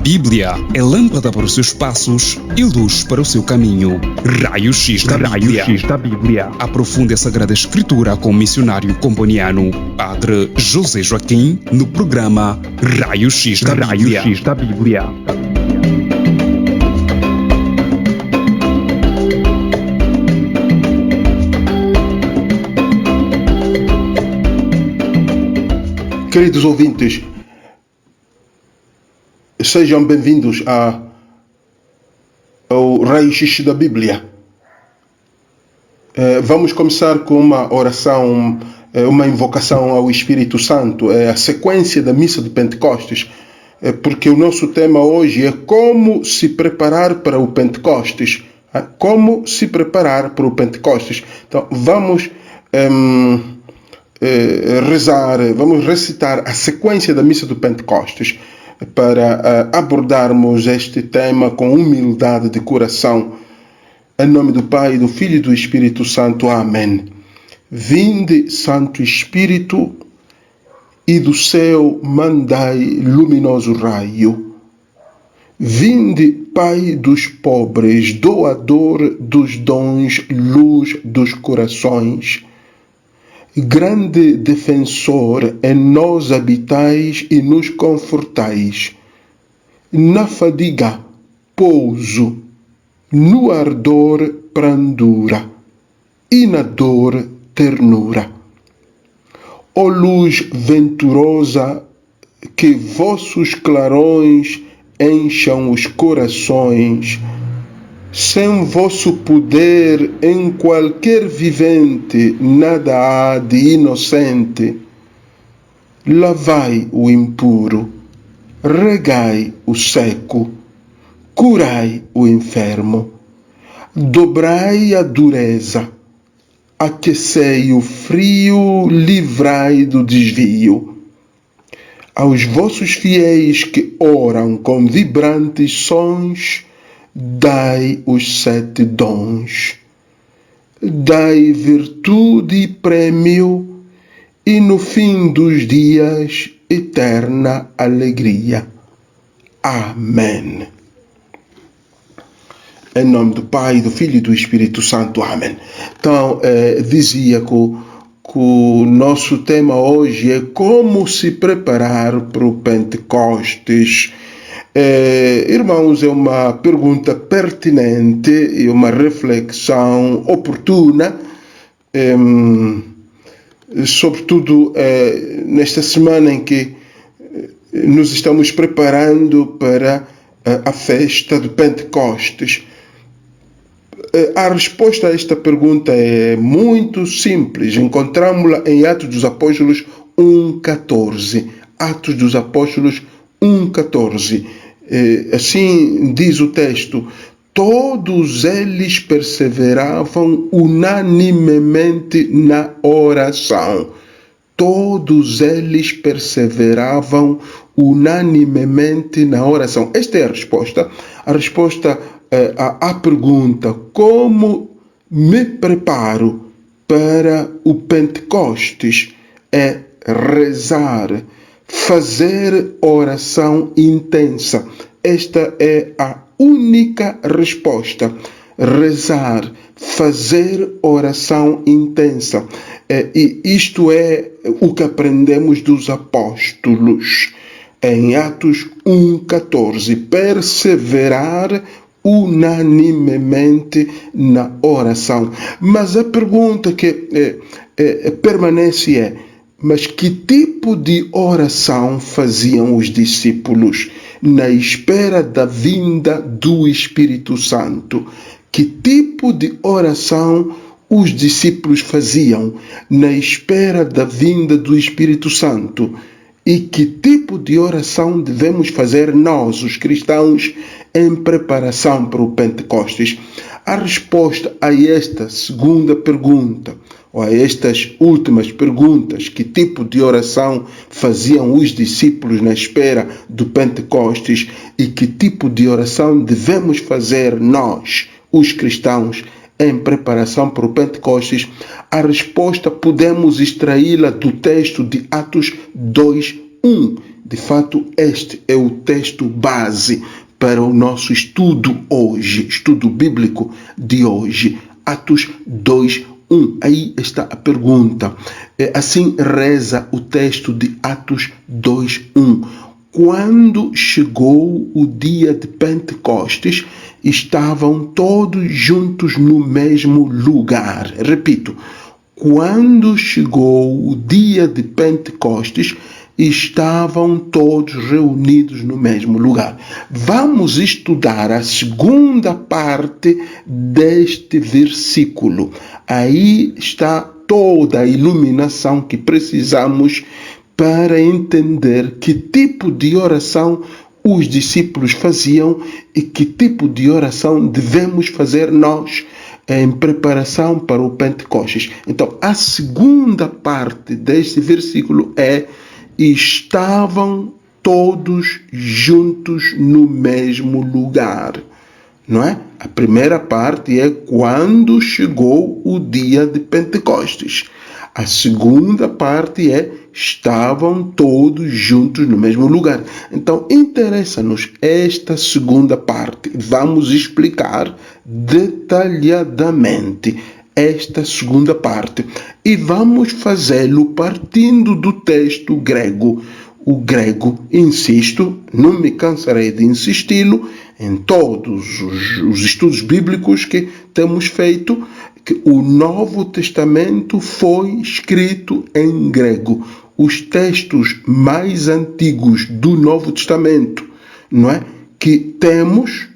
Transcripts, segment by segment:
Bíblia é lâmpada para os seus passos e luz para o seu caminho. Raio-X da Bíblia. Aprofunde a Sagrada Escritura com o missionário comboniano Padre José Joaquim no programa Raio-X da Bíblia. Queridos ouvintes, sejam bem-vindos ao Raio-X da Bíblia. Vamos começar com uma oração, uma invocação ao Espírito Santo, a sequência da missa de Pentecostes, porque o nosso tema hoje é como se preparar para o Pentecostes. Como se preparar para o Pentecostes. Então, vamos vamos recitar a sequência da missa do Pentecostes para abordarmos este tema com humildade de coração. Em nome do Pai, do Filho e do Espírito Santo. Amém. Vinde, Santo Espírito, e do céu mandai luminoso raio. Vinde, Pai dos pobres, doador dos dons, luz dos corações. Grande defensor, em nós habitais e nos confortais. Na fadiga, pouso, no ardor, brandura, e na dor, ternura. Ó luz venturosa, que vossos clarões encham os corações. Sem vosso poder, em qualquer vivente, nada há de inocente. Lavai o impuro, regai o seco, curai o enfermo, dobrai a dureza, aquecei o frio, livrai do desvio. Aos vossos fiéis que oram com vibrantes sons, dai os 7 dons. Dai virtude e prêmio, e no fim dos dias, eterna alegria. Amém. Em nome do Pai, do Filho e do Espírito Santo. Amém. Então, dizia que o nosso tema hoje é como se preparar para o Pentecostes. Irmãos, é uma pergunta pertinente e uma reflexão oportuna, sobretudo nesta semana em que nos estamos preparando para a festa de Pentecostes. A resposta a esta pergunta é muito simples. Encontramos-la em Atos dos Apóstolos 1,14. Atos dos Apóstolos 1,14. Assim diz o texto: todos eles perseveravam unanimemente na oração. Todos eles perseveravam unanimemente na oração. Esta é a resposta. A resposta à pergunta: como me preparo para o Pentecostes? É rezar, fazer oração intensa. Esta é a única resposta. Rezar, fazer oração intensa. E isto é o que aprendemos dos apóstolos. Em Atos 1,14. Perseverar unanimemente na oração. Mas a pergunta que permanece é: mas que tipo de oração faziam os discípulos na espera da vinda do Espírito Santo? Que tipo de oração os discípulos faziam na espera da vinda do Espírito Santo? E que tipo de oração devemos fazer nós, os cristãos, em preparação para o Pentecostes? A resposta a esta segunda pergunta, ou a estas últimas perguntas, que tipo de oração faziam os discípulos na espera do Pentecostes e que tipo de oração devemos fazer nós, os cristãos, em preparação para o Pentecostes, a resposta podemos extraí-la do texto de Atos 2:1, de fato, este é o texto base para o nosso estudo hoje, estudo bíblico de hoje. Atos 2:1. Aí está a pergunta. Assim reza o texto de Atos 2:1. Quando chegou o dia de Pentecostes, estavam todos juntos no mesmo lugar. Repito, quando chegou o dia de Pentecostes, estavam todos reunidos no mesmo lugar. Vamos estudar a segunda parte deste versículo. Aí está toda a iluminação que precisamos para entender que tipo de oração os discípulos faziam e que tipo de oração devemos fazer nós em preparação para o Pentecostes. Então, a segunda parte deste versículo é: estavam todos juntos no mesmo lugar. Não é? A primeira parte é quando chegou o dia de Pentecostes. A segunda parte é estavam todos juntos no mesmo lugar. Então, interessa-nos esta segunda parte. Vamos explicar detalhadamente esta segunda parte. E vamos fazê-lo partindo do texto grego. O grego, insisto, não me cansarei de insisti-lo em todos os estudos bíblicos que temos feito, que o Novo Testamento foi escrito em grego. Os textos mais antigos do Novo Testamento, não é, que temos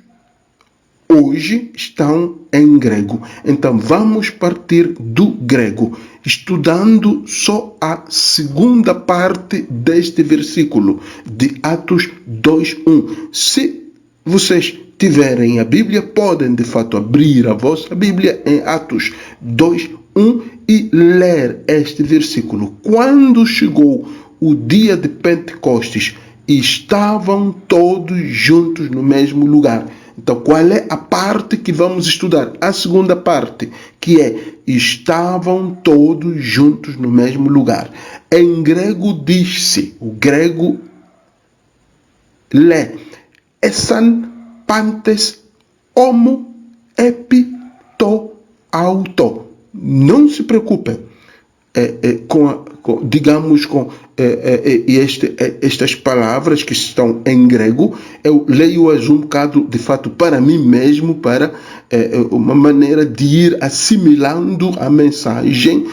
hoje estão em grego. Então vamos partir do grego, estudando só a segunda parte deste versículo de Atos 2:1. Se vocês tiverem a Bíblia, podem de fato abrir a vossa Bíblia em Atos 2:1 e ler este versículo. Quando chegou o dia de Pentecostes, estavam todos juntos no mesmo lugar. Então, qual é a parte que vamos estudar? A segunda parte, que é: estavam todos juntos no mesmo lugar. Em grego diz-se, o grego lê: essan pantes homo epi to auto. Não se preocupem com estas palavras que estão em grego. Eu leio-as um bocado, de fato, para mim mesmo, para uma maneira de ir assimilando a mensagem,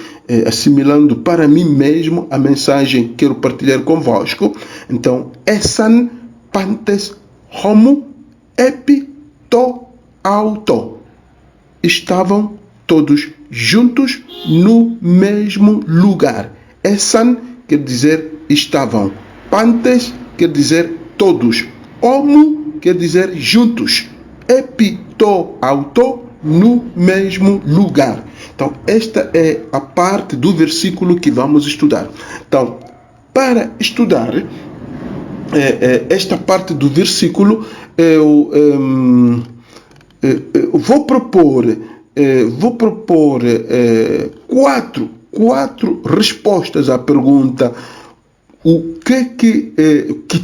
assimilando para mim mesmo a mensagem que quero partilhar convosco. Então, essan pantes homo epi to auto. Estavam todos juntos no mesmo lugar. Essan quer dizer estavam. Pantes quer dizer todos. Homo quer dizer juntos. Epi to auto, no mesmo lugar. Então, esta é a parte do versículo que vamos estudar. Então, para estudar esta parte do versículo, eu vou propor quatro respostas à pergunta: que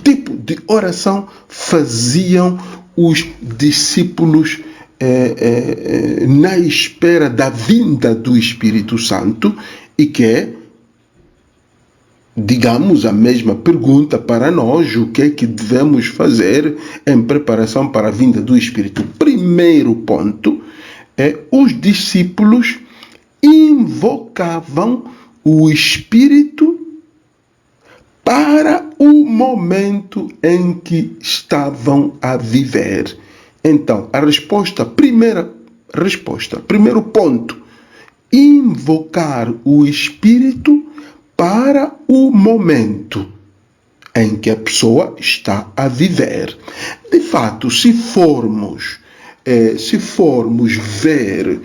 tipo de oração faziam os discípulos na espera da vinda do Espírito Santo, e que é, digamos, a mesma pergunta para nós: o que é que devemos fazer em preparação para a vinda do Espírito? Primeiro ponto, os discípulos invocavam o Espírito para o momento em que estavam a viver. Então, primeiro ponto: invocar o Espírito para o momento em que a pessoa está a viver. De fato, se formos ver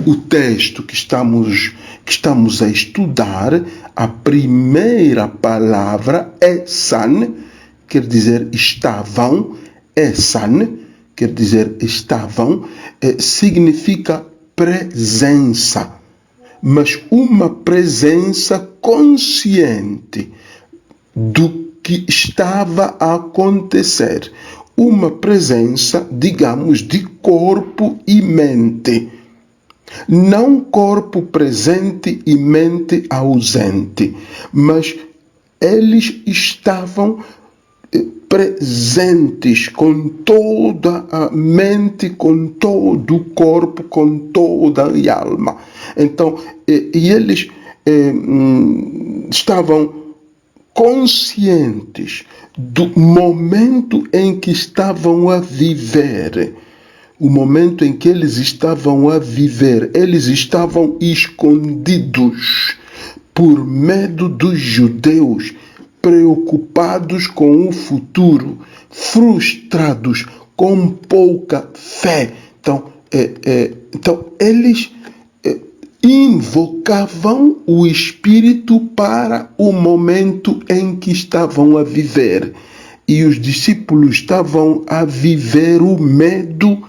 o texto que estamos a estudar, a primeira palavra é san, quer dizer estavam. San quer dizer estavam, significa presença, mas uma presença consciente do que estava a acontecer. Uma presença, digamos, de corpo e mente. Não corpo presente e mente ausente, mas eles estavam presentes com toda a mente, com todo o corpo, com toda a alma. Então, e eles estavam conscientes do momento em que estavam a viver. O momento em que eles estavam a viver, eles estavam escondidos por medo dos judeus, preocupados com o futuro, frustrados, com pouca fé. Então eles invocavam o Espírito para o momento em que estavam a viver. E os discípulos estavam a viver o medo,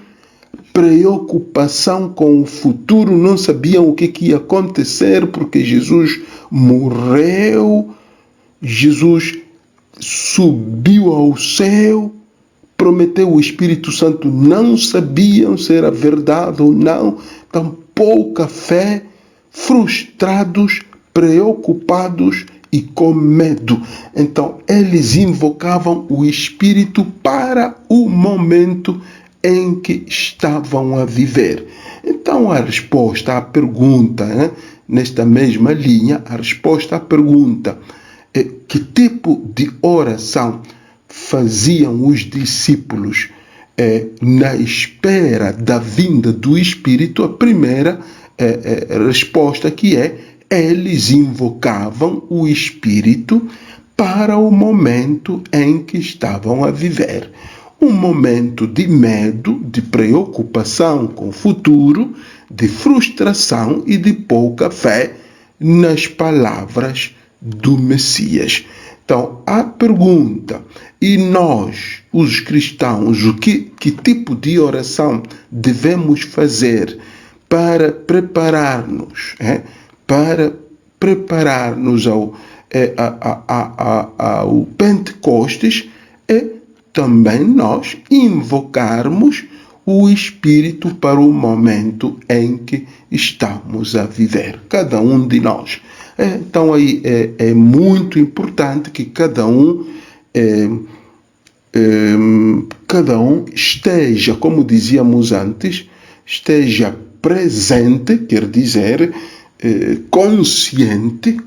preocupação com o futuro, não sabiam o que ia acontecer, porque Jesus morreu, Jesus subiu ao céu, prometeu o Espírito Santo, não sabiam se era verdade ou não, então pouca fé, frustrados, preocupados e com medo. Então eles invocavam o Espírito para o momento em que estavam a viver. Então a resposta à pergunta, nesta mesma linha, a resposta à pergunta é: que tipo de oração faziam os discípulos na espera da vinda do Espírito? A primeira resposta que eles invocavam o Espírito para o momento em que estavam a viver. Um momento de medo, de preocupação com o futuro, de frustração e de pouca fé nas palavras do Messias. Então, a pergunta: e nós, os cristãos, que tipo de oração devemos fazer para preparar-nos, ao Pentecostes? Também nós invocarmos o Espírito para o momento em que estamos a viver, cada um de nós. Então aí é muito importante que cada um esteja, como dizíamos antes, esteja presente, quer dizer, consciente,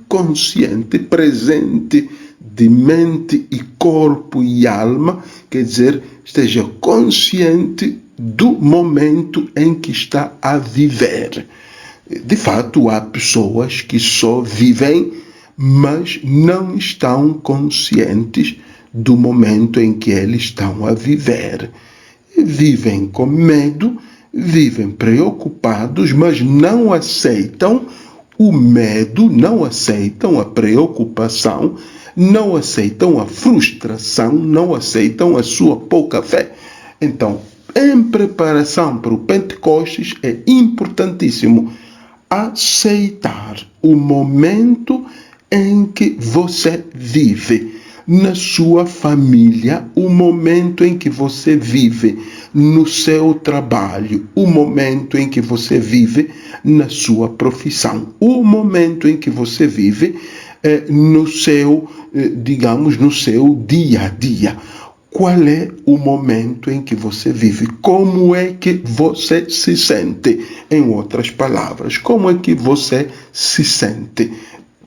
presente de mente e corpo e alma, quer dizer, esteja consciente do momento em que está a viver. De fato, há pessoas que só vivem, mas não estão conscientes do momento em que eles estão a viver. Vivem com medo, vivem preocupados, mas não aceitam o medo, não aceitam a preocupação, não aceitam a frustração, não aceitam a sua pouca fé. Então, em preparação para o Pentecostes, é importantíssimo aceitar o momento em que você vive. Na sua família, o momento em que você vive no seu trabalho, o momento em que você vive na sua profissão, o momento em que você vive no seu, no seu dia a dia. Qual é o momento em que você vive? Como é que você se sente? Em outras palavras, como é que você se sente?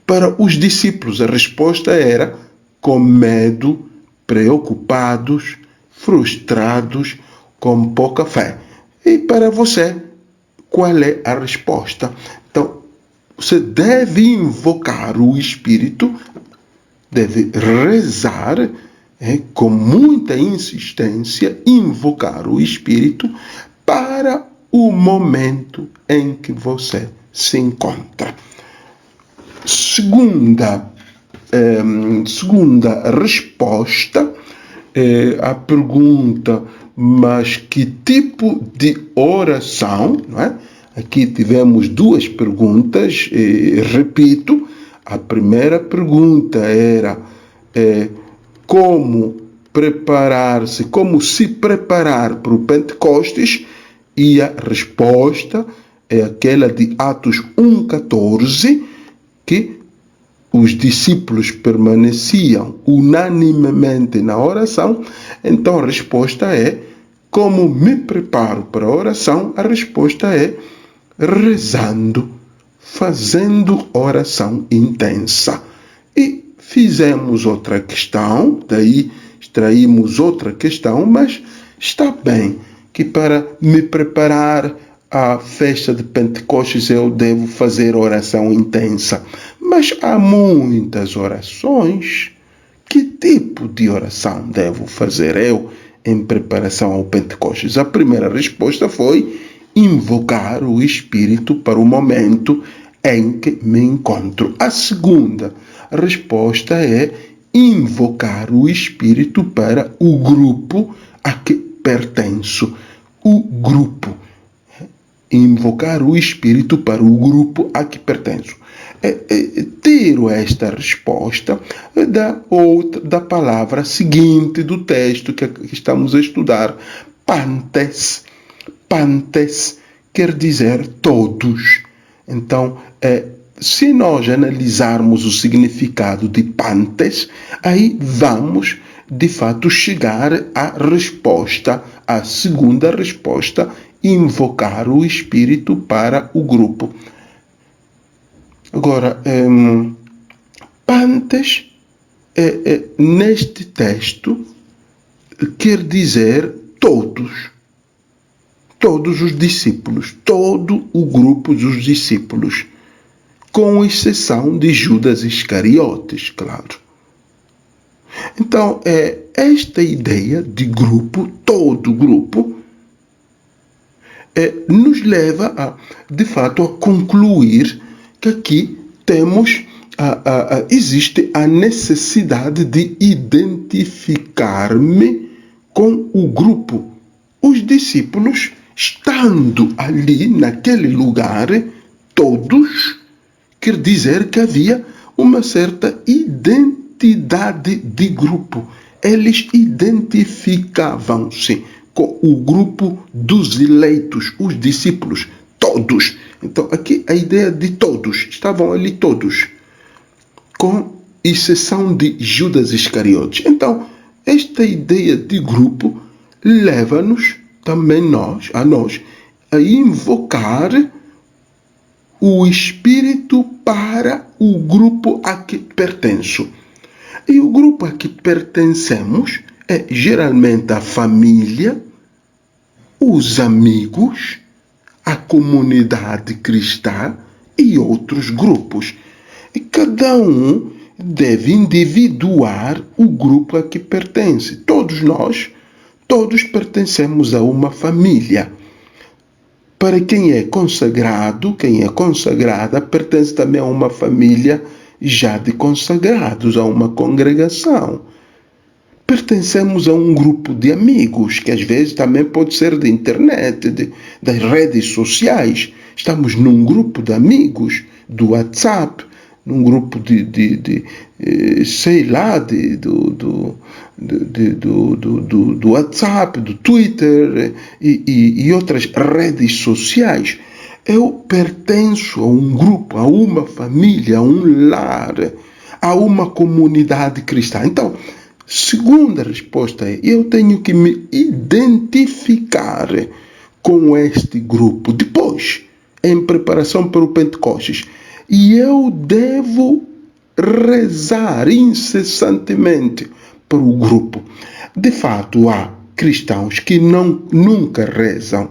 Para os discípulos, a resposta era: com medo, preocupados, frustrados, com pouca fé. E para você, qual é a resposta? Então, você deve invocar o Espírito, deve rezar com muita insistência, invocar o Espírito para o momento em que você se encontra. Segunda resposta à pergunta: mas que tipo de oração? Não é? Aqui tivemos duas perguntas, repito. A primeira pergunta era: como preparar-se, como se preparar para o Pentecostes, e a resposta é aquela de Atos 1,14, que os discípulos permaneciam unanimemente na oração. Então a resposta é: como me preparo para a oração? A resposta é rezando, fazendo oração intensa. E fizemos outra questão, daí extraímos outra questão, mas está bem que para me preparar à festa de Pentecostes eu devo fazer oração intensa. Mas há muitas orações. Que tipo de oração devo fazer eu em preparação ao Pentecostes? A primeira resposta foi invocar o Espírito para o momento em que me encontro. A segunda resposta é invocar o Espírito para o grupo a que pertenço. O grupo. Invocar o Espírito para o grupo a que pertenço. Tiro esta resposta da palavra seguinte do texto que estamos a estudar. Pantes. Pantes quer dizer todos. Então, se nós analisarmos o significado de pantes, aí vamos, de fato, chegar à resposta, à segunda resposta, invocar o Espírito para o grupo. Agora, pantes, neste texto, quer dizer todos. Todos os discípulos, todo o grupo dos discípulos, com exceção de Judas Iscariotes, claro. Então, esta ideia de grupo, todo grupo, nos leva, de fato, a concluir que aqui temos, existe a necessidade de identificar-me com o grupo. Os discípulos, estando ali, naquele lugar, todos, quer dizer que havia uma certa identidade de grupo. Eles identificavam-se com o grupo dos eleitos, os discípulos, todos. Então, aqui a ideia de todos, estavam ali todos, com exceção de Judas Iscariotes. Então, esta ideia de grupo leva-nos também a invocar o Espírito para o grupo a que pertenço. E o grupo a que pertencemos é geralmente a família, os amigos, a comunidade cristã e outros grupos. E cada um deve individuar o grupo a que pertence. Todos nós pertencemos a uma família. Para quem é consagrado, quem é consagrada, pertence também a uma família já de consagrados, a uma congregação. Pertencemos a um grupo de amigos, que às vezes também pode ser de internet, das redes sociais. Estamos num grupo de amigos, do WhatsApp, num grupo do WhatsApp, do Twitter e outras redes sociais. Eu pertenço a um grupo, a uma família, a um lar, a uma comunidade cristã. Então, segunda resposta é: eu tenho que me identificar com este grupo. Depois, em preparação para o Pentecostes, e eu devo rezar incessantemente para o grupo. De fato, há cristãos que nunca rezam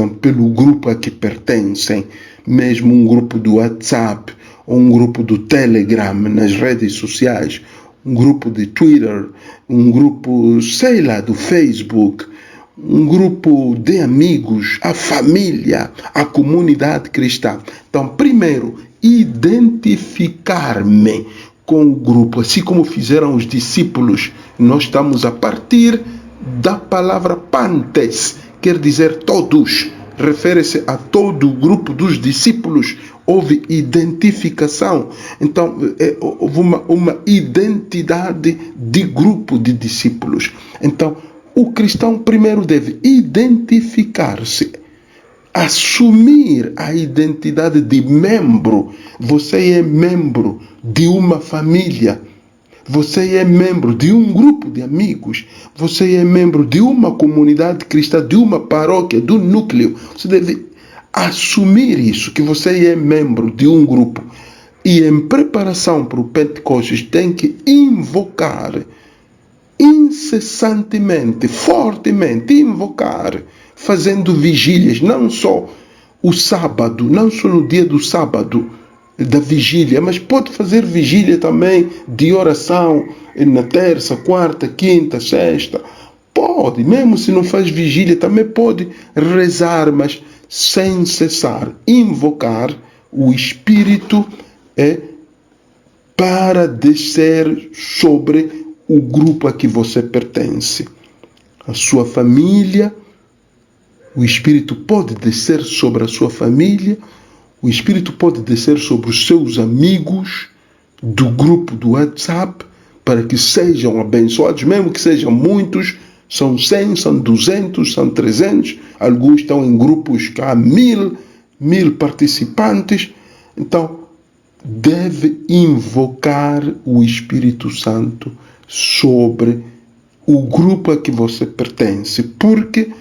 pelo grupo a que pertencem, mesmo um grupo do WhatsApp, ou um grupo do Telegram nas redes sociais, um grupo de Twitter, um grupo, do Facebook, um grupo de amigos, a família, a comunidade cristã. Então, primeiro, identificar-me com o grupo, assim como fizeram os discípulos. Nós estamos a partir da palavra pantes, quer dizer todos, refere-se a todo o grupo dos discípulos, houve identificação. Então, houve uma identidade de grupo de discípulos. Então, o cristão primeiro deve identificar-se, assumir a identidade de membro. Você é membro de uma família. Você é membro de um grupo de amigos. Você é membro de uma comunidade cristã, de uma paróquia, do núcleo. Você deve assumir isso, que você é membro de um grupo. E em preparação para o Pentecostes tem que invocar incessantemente, fortemente, invocar, fazendo vigílias, não só o sábado, não só no dia do sábado, da vigília, mas pode fazer vigília também de oração na terça, quarta, quinta, sexta. Pode, mesmo se não faz vigília, também pode rezar, mas sem cessar, invocar o Espírito para descer sobre o grupo a que você pertence. A sua família, o Espírito pode descer sobre a sua família, o Espírito pode descer sobre os seus amigos do grupo do WhatsApp, para que sejam abençoados, mesmo que sejam muitos, são 100, são 200, são 300, alguns estão em grupos que há 1000 participantes. Então, deve invocar o Espírito Santo sobre o grupo a que você pertence, porque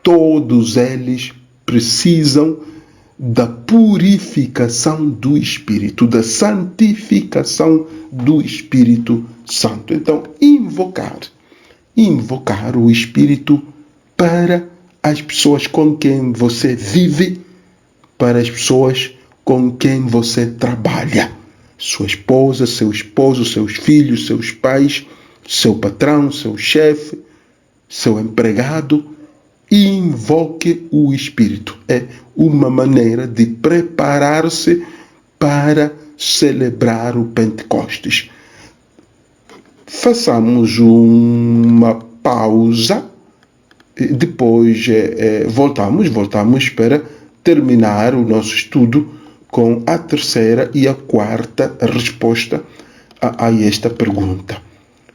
todos eles precisam da purificação do Espírito, da santificação do Espírito Santo. Então, invocar o Espírito para as pessoas com quem você vive, para as pessoas com quem você trabalha. Sua esposa, seu esposo, seus filhos, seus pais, seu patrão, seu chefe, seu empregado. Invoque o Espírito. É uma maneira de preparar-se para celebrar o Pentecostes. Façamos uma pausa, depois voltamos para terminar o nosso estudo com a terceira e a quarta resposta a esta pergunta.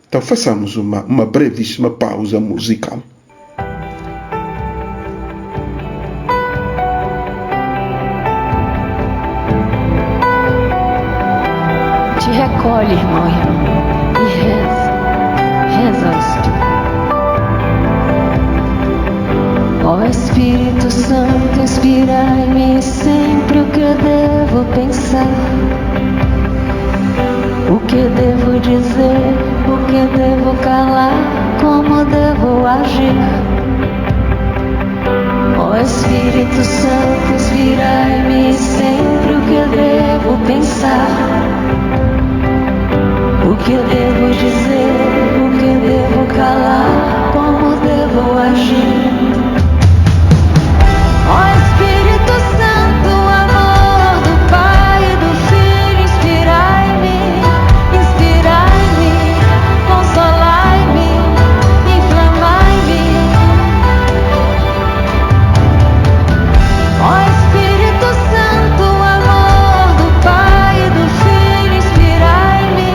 Então façamos uma brevíssima pausa musical. Te recolhe, irmão, e reza. Ó Espírito Santo, inspirai-me sempre o que eu devo pensar, o que devo dizer, o que devo calar, como devo agir. Ó Espírito Santo, inspirai-me sempre o que eu devo pensar, o que eu devo dizer, o que eu devo calar, como devo agir. Ó Espírito Santo, amor do Pai e do Filho, inspirai-me, consolai-me, inflamai-me. Ó Espírito Santo, amor do Pai e do Filho, inspirai-me,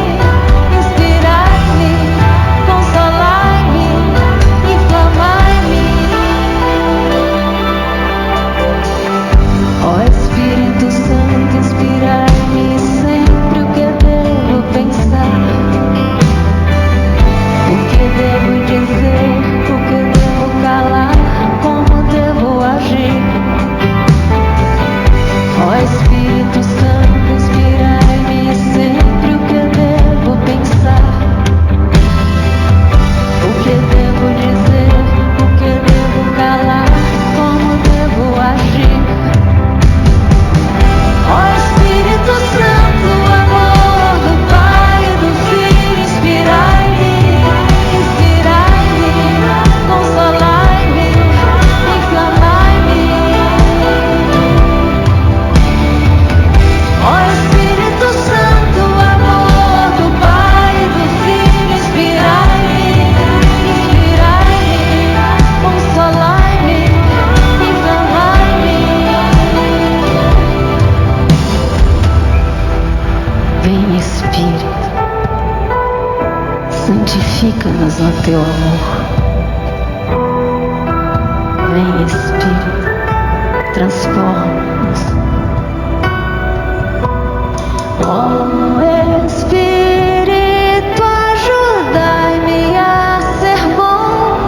Purifica-nos no teu amor. Vem, Espírito, transforma-nos. Oh, Espírito, ajudai-me a ser bom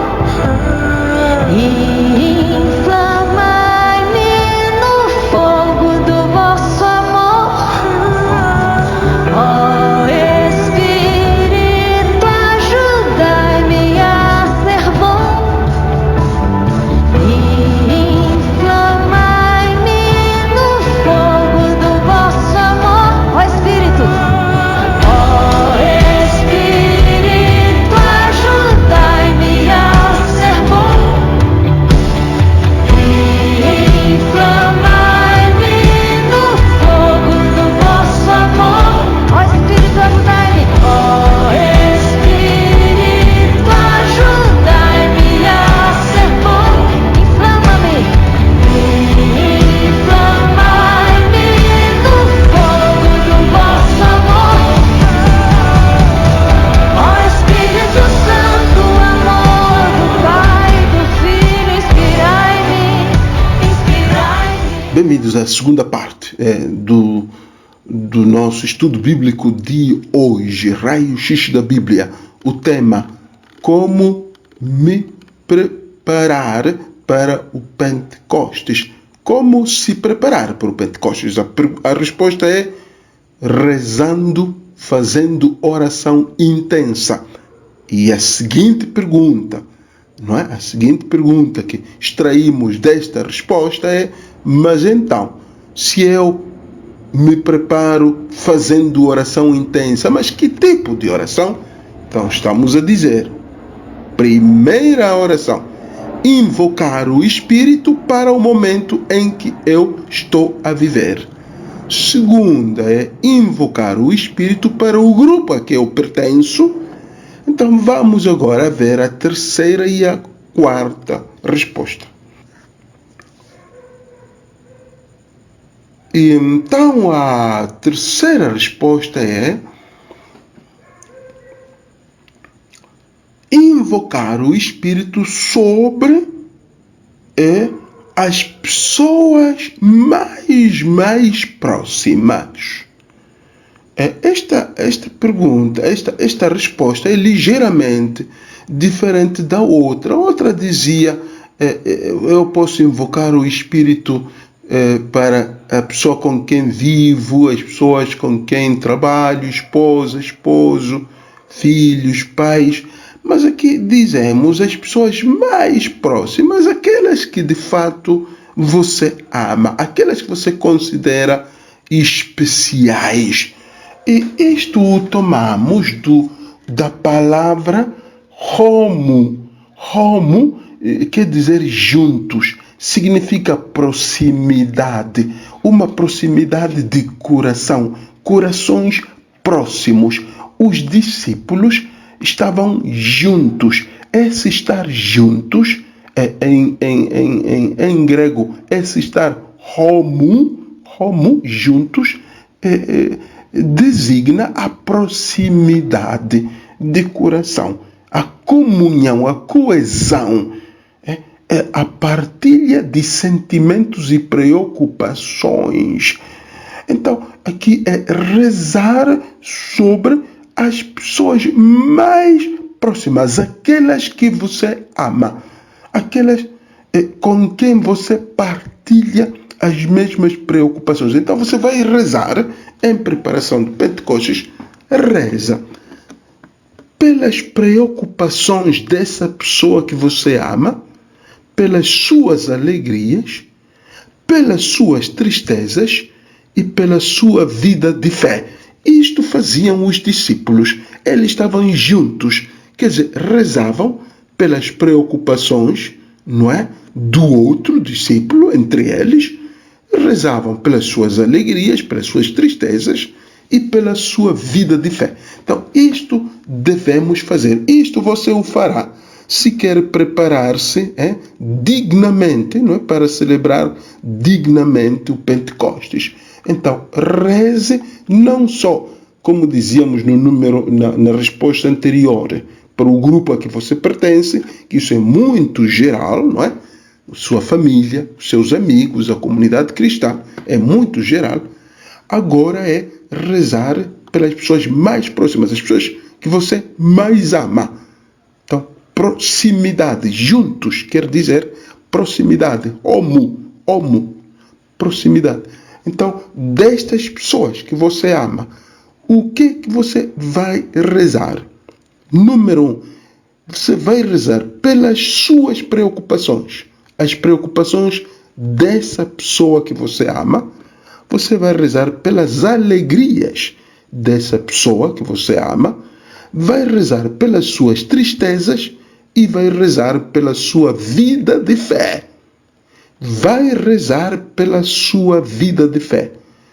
e inflamai-me no fogo do vosso amor. Oh, Espírito, ajudai-me a ser bom e inflamai-me no fogo do vosso amor. Oh, Espírito, ajudai-me a ser bom e inflamai-me no fogo do vosso amor. Oh, Espírito, ajudai-me. Oh, Espírito, ajudai-me a ser bom. Inflama-me e inflamai-me no fogo do vosso amor. Ó Espírito Santo, amor do Pai, do Filho, inspirai-me. Bem-vindos à segunda parte do nosso estudo bíblico de hoje, Raio-X da Bíblia. O tema: como me preparar para o Pentecostes. Como se preparar para o Pentecostes? A resposta é rezando, fazendo oração intensa. E a seguinte pergunta, não é? A seguinte pergunta que extraímos desta resposta é: mas então, se eu me preparo fazendo oração intensa, mas que tipo de oração? Então estamos a dizer: primeira oração, invocar o Espírito para o momento em que eu estou a viver. Segunda é invocar o Espírito para o grupo a que eu pertenço. Então vamos agora ver a terceira e a quarta resposta. E então a terceira resposta é invocar o Espírito sobre as pessoas mais próximas. Esta pergunta, esta resposta é ligeiramente diferente da outra. A outra dizia: eu posso invocar o Espírito para a pessoa com quem vivo, as pessoas com quem trabalho, esposa, esposo, filhos, pais. Mas aqui dizemos as pessoas mais próximas, aquelas que de fato você ama, aquelas que você considera especiais. E isto o tomamos da palavra homo. Homo quer dizer juntos, significa proximidade, uma proximidade de coração, corações próximos. Os discípulos estavam juntos. Esse estar juntos, em grego, esse estar homo, juntos, designa a proximidade de coração, a comunhão, a coesão, a partilha de sentimentos e preocupações. Então, aqui é rezar sobre as pessoas mais próximas, aquelas que você ama, aquelas com quem você partilha as mesmas preocupações. Então você vai rezar em preparação do Pentecostes, reza pelas preocupações dessa pessoa que você ama, pelas suas alegrias, pelas suas tristezas e pela sua vida de fé. Isto faziam os discípulos. Eles estavam juntos, quer dizer, rezavam pelas preocupações, não é, do outro discípulo, entre eles, rezavam pelas suas alegrias, pelas suas tristezas e pela sua vida de fé. Então, isto devemos fazer. Isto você o fará se quer preparar-se dignamente, não é, para celebrar dignamente o Pentecostes. Então, reze não só, como dizíamos na resposta anterior, para o grupo a que você pertence, que isso é muito geral, não é? Sua família, seus amigos, a comunidade cristã, é muito geral. Agora é rezar pelas pessoas mais próximas, as pessoas que você mais ama. Então, proximidade, juntos, quer dizer proximidade, homo, proximidade. Então, destas pessoas que você ama, o que você vai rezar? Número 1, você vai rezar pelas suas preocupações, as preocupações dessa pessoa que você ama. Você vai rezar pelas alegrias dessa pessoa que você ama, vai rezar pelas suas tristezas e vai rezar pela sua vida de fé. Vai rezar pela sua vida de fé.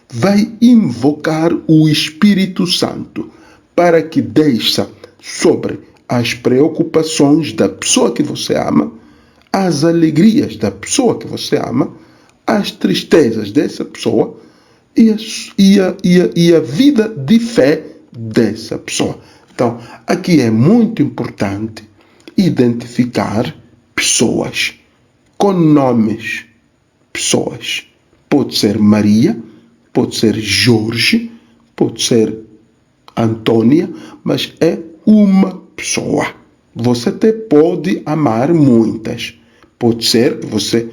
Vai invocar o Espírito Santo para que desça sobre as preocupações da pessoa que você ama, as alegrias da pessoa que você ama, as tristezas dessa pessoa e a vida de fé dessa pessoa. Então, aqui é muito importante identificar pessoas com nomes. Pessoas. Pode ser Maria, pode ser Jorge, pode ser Antônia, mas é uma pessoa. Você até pode amar muitas. Pode ser que você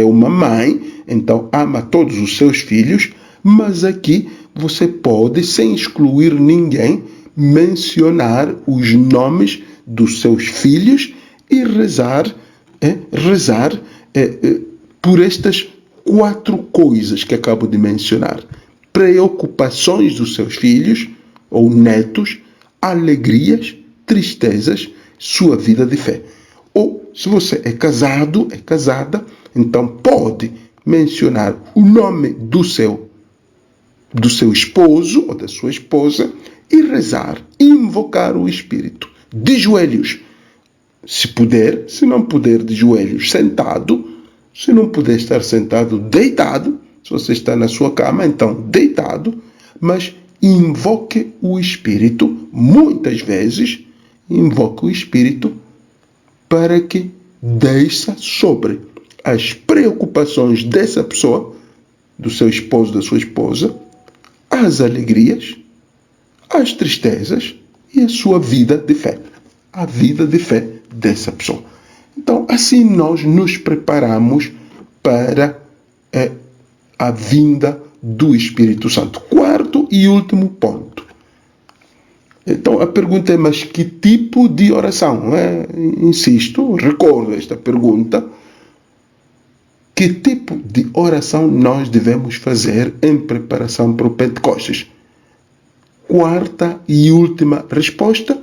é uma mãe, então ama todos os seus filhos, mas aqui você pode, sem excluir ninguém, mencionar os nomes dos seus filhos e rezar por estas 4 coisas que acabo de mencionar. Preocupações dos seus filhos ou netos, alegrias, tristezas, sua vida de fé. Ou, se você é casado, é casada, então pode mencionar o nome do seu esposo ou da sua esposa e rezar, invocar o Espírito, de joelhos. Se puder, se não puder, de joelhos, sentado. Se não puder estar sentado, deitado. Se você está na sua cama, então deitado. Mas invoque o Espírito, muitas vezes, invoque o Espírito para que desça sobre as preocupações dessa pessoa, do seu esposo, da sua esposa, as alegrias, as tristezas e a sua vida de fé. A vida de fé dessa pessoa. Então, assim nós nos preparamos para a vinda do Espírito Santo. 4º e último ponto. Então, a pergunta é, mas que tipo de oração? Insisto, recordo esta pergunta. Que tipo de oração nós devemos fazer em preparação para o Pentecostes? 4ª e última resposta: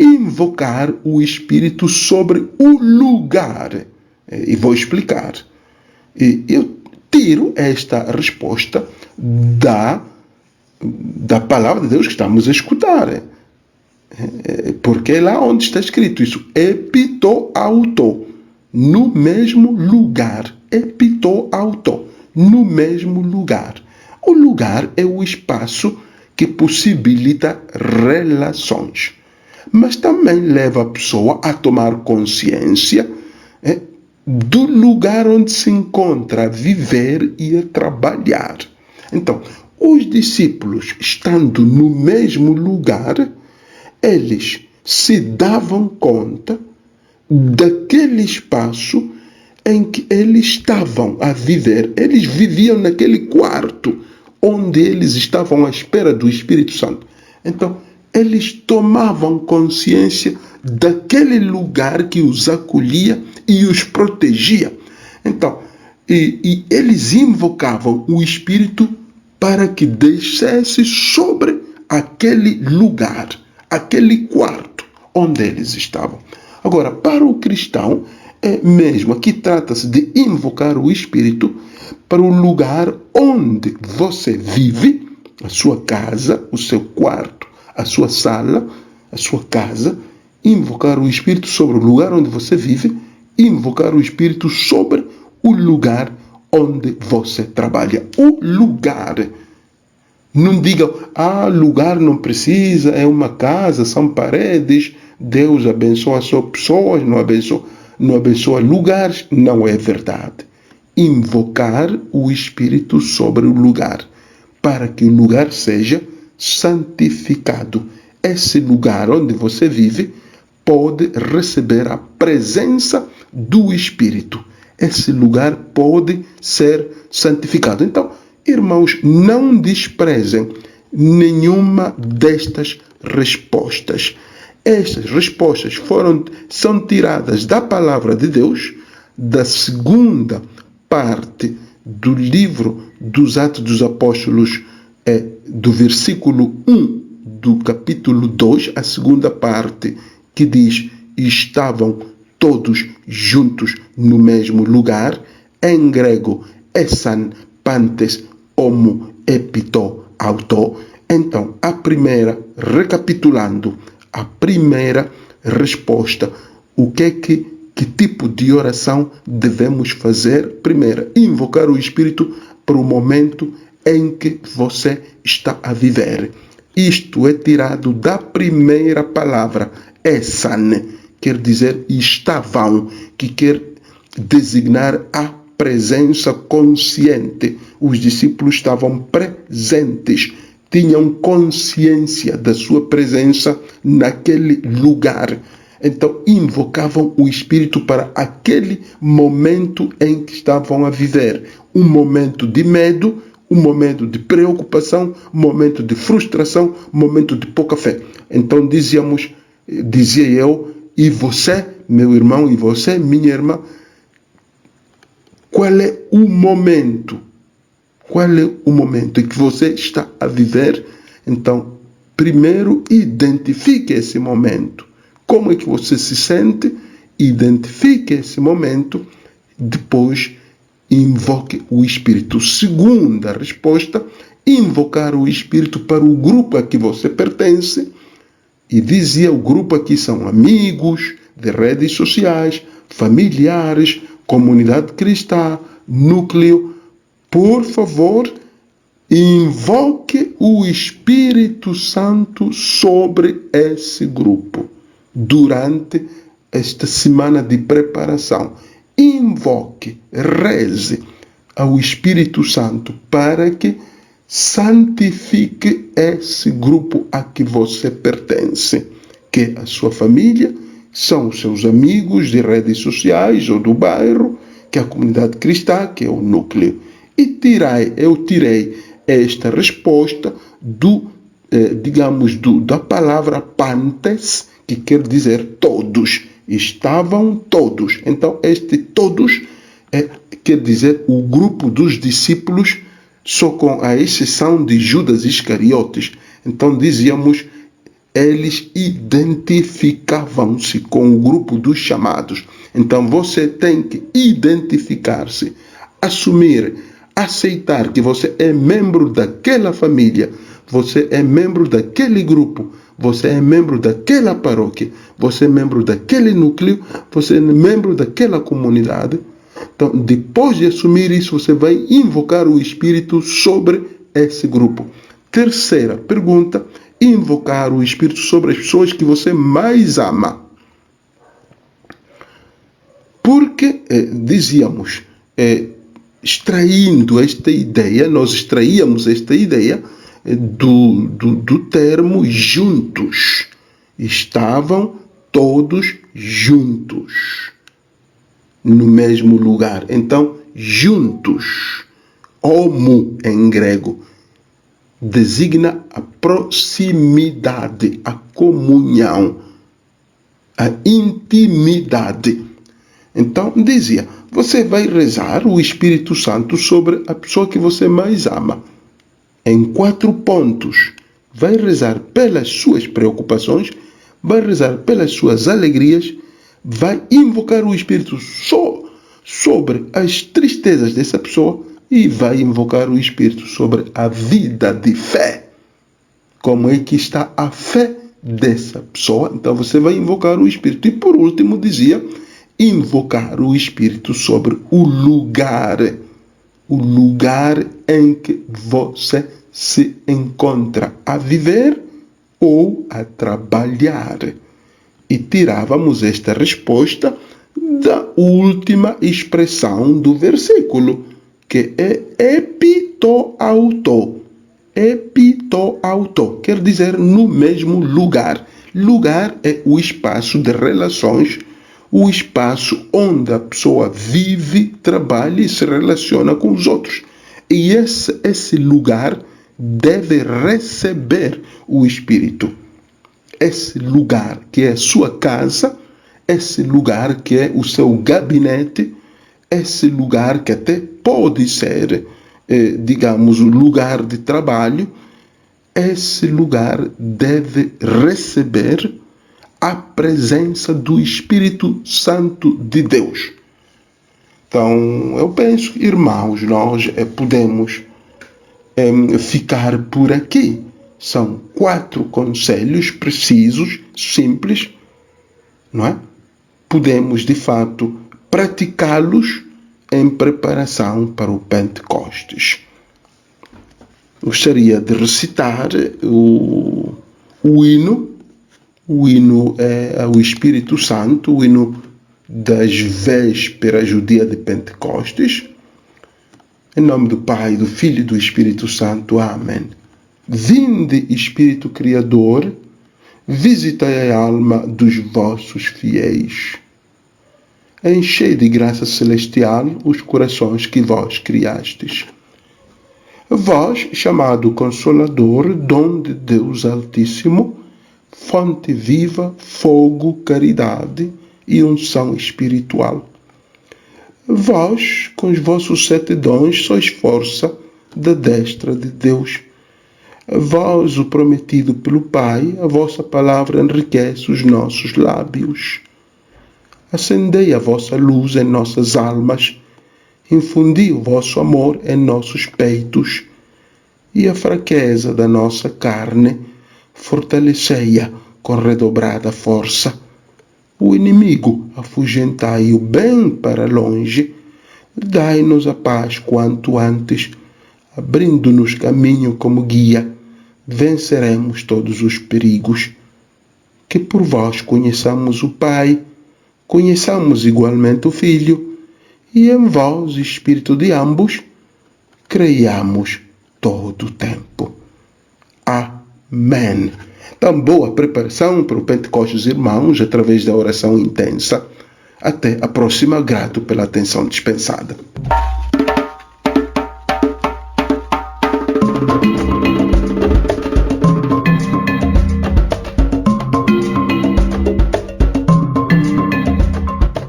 invocar o Espírito sobre o lugar. E vou explicar. E eu tiro esta resposta da palavra de Deus que estamos a escutar. Porque é lá onde está escrito isso. Epito auto. No mesmo lugar. Epito auto. No mesmo lugar. O lugar é o espaço que possibilita relações. Mas também leva a pessoa a tomar consciência do lugar onde se encontra, a viver e a trabalhar. Então, os discípulos, estando no mesmo lugar, eles se davam conta daquele espaço em que eles estavam a viver. Eles viviam naquele quarto onde eles estavam à espera do Espírito Santo. Então, eles tomavam consciência daquele lugar que os acolhia e os protegia. Então, e eles invocavam o Espírito para que descesse sobre aquele lugar, aquele quarto onde eles estavam. Agora, para o cristão, mesmo aqui trata-se de invocar o Espírito para o lugar onde você vive, a sua casa, o seu quarto, a sua sala, a sua casa, invocar o Espírito sobre o lugar onde você vive, invocar o Espírito sobre o lugar onde você trabalha. O lugar. Não digam, lugar não precisa, é uma casa, são paredes, Deus abençoa só pessoas, não abençoa lugares. Não é verdade. Invocar o Espírito sobre o lugar, para que o lugar seja santificado. Esse lugar onde você vive pode receber a presença do Espírito. Esse lugar pode ser santificado. Então, irmãos, não desprezem nenhuma destas respostas. Estas respostas são tiradas da palavra de Deus, da segunda parte do livro dos Atos dos Apóstolos, do versículo 1 do capítulo 2, a segunda parte, que diz: estavam todos juntos no mesmo lugar. Em grego, esan pantes homo epito auto. Então, recapitulando, a primeira resposta, que tipo de oração devemos fazer? Primeiro, invocar o Espírito para o momento em que você está a viver. Isto é tirado da primeira palavra, esan, quer dizer estavam, que quer designar a presença consciente. Os discípulos estavam presentes, tinham consciência da sua presença naquele lugar. Então, invocavam o Espírito para aquele momento em que estavam a viver. Um momento de medo, um momento de preocupação, um momento de frustração, um momento de pouca fé. Então, dizia eu, e você, meu irmão, e você, minha irmã, qual é o momento? Qual é o momento em que você está a viver? Então, primeiro, identifique esse momento. Como é que você se sente? Identifique esse momento. Depois, invoque o Espírito. Segunda resposta, invocar o Espírito para o grupo a que você pertence. E dizia, o grupo aqui são amigos de redes sociais, familiares, comunidade cristã, núcleo. Por favor, invoque o Espírito Santo sobre esse grupo durante esta semana de preparação. Invoque, reze ao Espírito Santo para que santifique esse grupo a que você pertence, que é a sua família, são os seus amigos de redes sociais ou do bairro, que é a comunidade cristã, que é o núcleo. E eu tirei esta resposta da palavra pantes, que quer dizer todos. Estavam todos. Então, este todos quer dizer o grupo dos discípulos, só com a exceção de Judas Iscariotes. Então, dizíamos, eles identificavam-se com o grupo dos chamados. Então, você tem que identificar-se, assumir, aceitar que você é membro daquela família, você é membro daquele grupo, você é membro daquela paróquia, você é membro daquele núcleo, você é membro daquela comunidade. Então, depois de assumir isso, você vai invocar o Espírito sobre esse grupo. Terceira pergunta, invocar o Espírito sobre as pessoas que você mais ama. Porque, dizíamos, nós extraíamos esta ideia do termo juntos. Estavam todos juntos no mesmo lugar. Então, juntos, homo em grego, designa a proximidade, a comunhão, a intimidade. Então, dizia, você vai rezar o Espírito Santo sobre a pessoa que você mais ama. Em 4 pontos. Vai rezar pelas suas preocupações, vai rezar pelas suas alegrias, vai invocar o Espírito sobre as tristezas dessa pessoa e vai invocar o Espírito sobre a vida de fé. Como é que está a fé dessa pessoa? Então você vai invocar o Espírito. E por último dizia, invocar o Espírito sobre o lugar em que você se encontra a viver ou a trabalhar. E tirávamos esta resposta da última expressão do versículo, que é epitoauto. Epitoauto quer dizer no mesmo lugar. Lugar é o espaço de relações, o espaço onde a pessoa vive, trabalha e se relaciona com os outros. E esse lugar deve receber o Espírito. Esse lugar que é sua casa, esse lugar que é o seu gabinete, esse lugar que até pode ser, digamos, o lugar de trabalho, esse lugar deve receber a presença do Espírito Santo de Deus. Então, eu penso, irmãos, nós podemos ficar por aqui. São 4 conselhos precisos, simples, não é? Podemos, de fato, praticá-los em preparação para o Pentecostes. Gostaria de recitar o hino. O hino é o Espírito Santo, o hino das vésperas do dia de Pentecostes. Em nome do Pai, do Filho e do Espírito Santo. Amém. Vinde, Espírito Criador, visitai a alma dos vossos fiéis. Enchei de graça celestial os corações que vós criastes. Vós, chamado Consolador, dom de Deus Altíssimo, fonte viva, fogo, caridade e unção espiritual. Vós, com os vossos 7 dons, sois força da destra de Deus. Vós, o prometido pelo Pai, a vossa palavra enriquece os nossos lábios. Acendei a vossa luz em nossas almas, infundi o vosso amor em nossos peitos, e a fraqueza da nossa carne fortalecei-a com redobrada força. O inimigo afugentai-o bem para longe, dai-nos a paz quanto antes, abrindo-nos caminho como guia, venceremos todos os perigos. Que por vós conheçamos o Pai, conheçamos igualmente o Filho, e em vós, Espírito de ambos, creiamos todo o tempo. Amém. Então, boa preparação para o Pentecostes, irmãos, através da oração intensa. Até a próxima, grato pela atenção dispensada.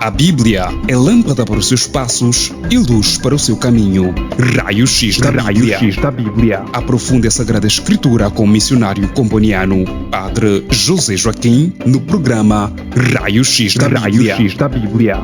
A Bíblia é lâmpada para os seus passos e luz para o seu caminho. Raio-X da Bíblia. Aprofunde a Sagrada Escritura com o missionário comboniano, Padre José Joaquim, no programa Raio-X da Bíblia.